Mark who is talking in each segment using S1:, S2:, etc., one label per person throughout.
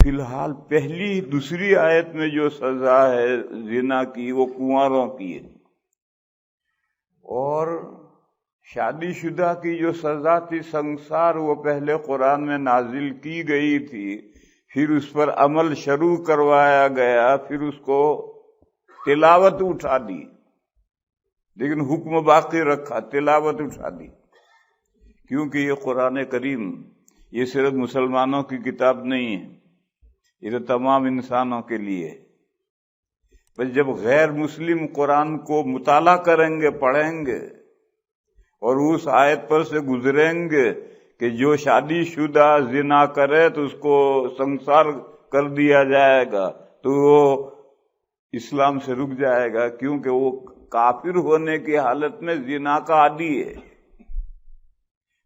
S1: فی الحال پہلی دوسری آیت میں جو سزا ہے زنا کی وہ کنواروں کی ہے، اور شادی شدہ کی جو سزا تھی سنسار وہ پہلے قرآن میں نازل کی گئی تھی، پھر اس پر عمل شروع کروایا گیا، پھر اس کو تلاوت اٹھا دی، لیکن حکم باقی رکھا، تلاوت اٹھا دی، کیونکہ یہ قرآن کریم یہ صرف مسلمانوں کی کتاب نہیں ہے، یہ تو تمام انسانوں کے لیے۔ بس جب غیر مسلم قرآن کو مطالعہ کریں گے، پڑھیں گے، اور اس آیت پر سے گزریں گے کہ جو شادی شدہ زنا کرے تو اس کو سنسار کر دیا جائے گا، تو وہ اسلام سے رک جائے گا، کیونکہ وہ کافر ہونے کی حالت میں زنا کا عادی ہے۔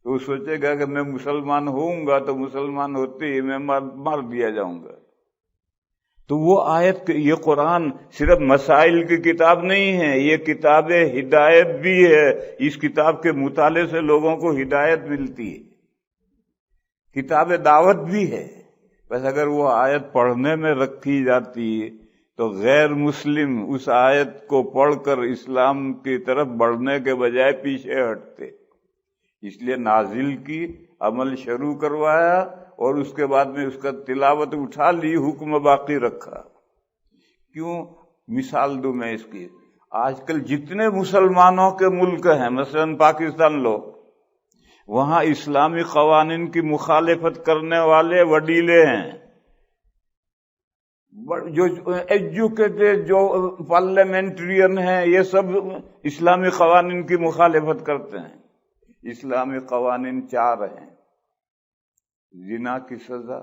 S1: تو وہ سوچے گا کہ میں مسلمان ہوں گا تو مسلمان ہوتے ہی میں مار دیا جاؤں گا۔ تو وہ آیت، یہ قرآن صرف مسائل کی کتاب نہیں ہے، یہ کتاب ہدایت بھی ہے، اس کتاب کے مطالعے سے لوگوں کو ہدایت ملتی ہے، کتاب دعوت بھی ہے۔ بس اگر وہ آیت پڑھنے میں رکھی جاتی تو غیر مسلم اس آیت کو پڑھ کر اسلام کی طرف بڑھنے کے بجائے پیچھے ہٹتے، اس لیے نازل کی، عمل شروع کروایا، اور اس کے بعد میں اس کا تلاوت اٹھا لی، حکم باقی رکھا۔ کیوں؟ مثال دوں میں اس کی، آج کل جتنے مسلمانوں کے ملک ہیں، مثلا پاکستان لو، وہاں اسلامی قوانین کی مخالفت کرنے والے وڈیلے ہیں، جو ایجوکیٹڈ، جو پارلیمنٹرین ہیں، یہ سب اسلامی قوانین کی مخالفت کرتے ہیں۔ اسلامی قوانین 4 ہیں: زنا کی سزا،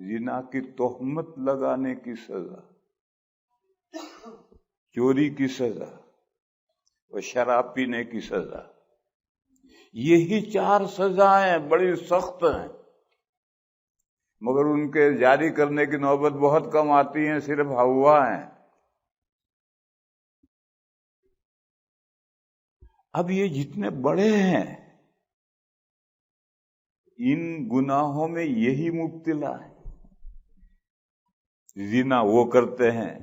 S1: زنا کی تہمت لگانے کی سزا، چوری کی سزا اور شراب پینے کی سزا۔ یہی 4 سزائیں بڑی سخت ہیں، مگر ان کے جاری کرنے کی نوبت بہت کم آتی ہیں، صرف ہوا ہیں۔ اب یہ جتنے بڑے ہیں ان گناہوں میں یہی مبتلا ہے۔ زنا وہ کرتے ہیں،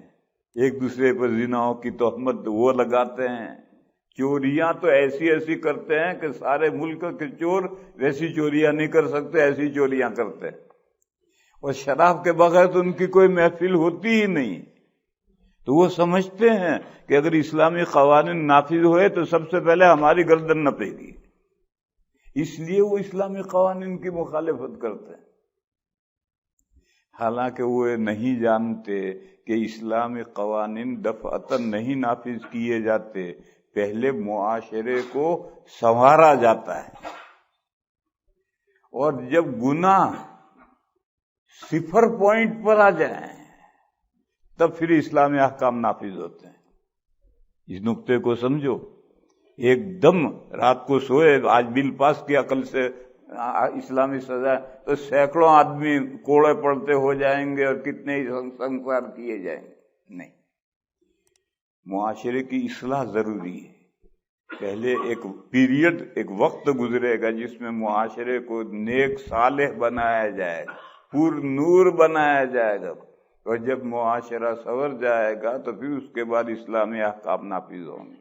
S1: ایک دوسرے پر زناؤں کی تہمت وہ لگاتے ہیں، چوریاں تو ایسی ایسی کرتے ہیں کہ سارے ملک کے چور ویسی چوریاں نہیں کر سکتے، ایسی چوریاں کرتے ہیں، اور شراب کے بغیر تو ان کی کوئی محفل ہوتی ہی نہیں۔ تو وہ سمجھتے ہیں کہ اگر اسلامی قوانین نافذ ہوئے تو سب سے پہلے ہماری گردن نپے گی، اس لیے وہ اسلامی قوانین کی مخالفت کرتے ہیں، حالانکہ وہ نہیں جانتے کہ اسلامی قوانین دفعتاً نہیں نافذ کیے جاتے، پہلے معاشرے کو سنوارا جاتا ہے، اور جب گناہ 0 پوائنٹ پر آ جائیں تب پھر اسلامی احکام نافذ ہوتے ہیں۔ اس نقطے کو سمجھو، ایک دم رات کو سوئے، آج بل پاس کیا، کل سے اسلامی سزا، تو سینکڑوں آدمی کوڑے پڑتے ہو جائیں گے اور کتنے ہی سنسار کیے جائیں گے۔ نہیں، معاشرے کی اصلاح ضروری ہے۔ پہلے ایک پیریڈ، ایک وقت گزرے گا جس میں معاشرے کو نیک صالح بنایا جائے گا، پر نور بنایا جائے گا، اور جب معاشرہ سنور جائے گا تو پھر اس کے بعد اسلامی احکام نافذ ہوں گے۔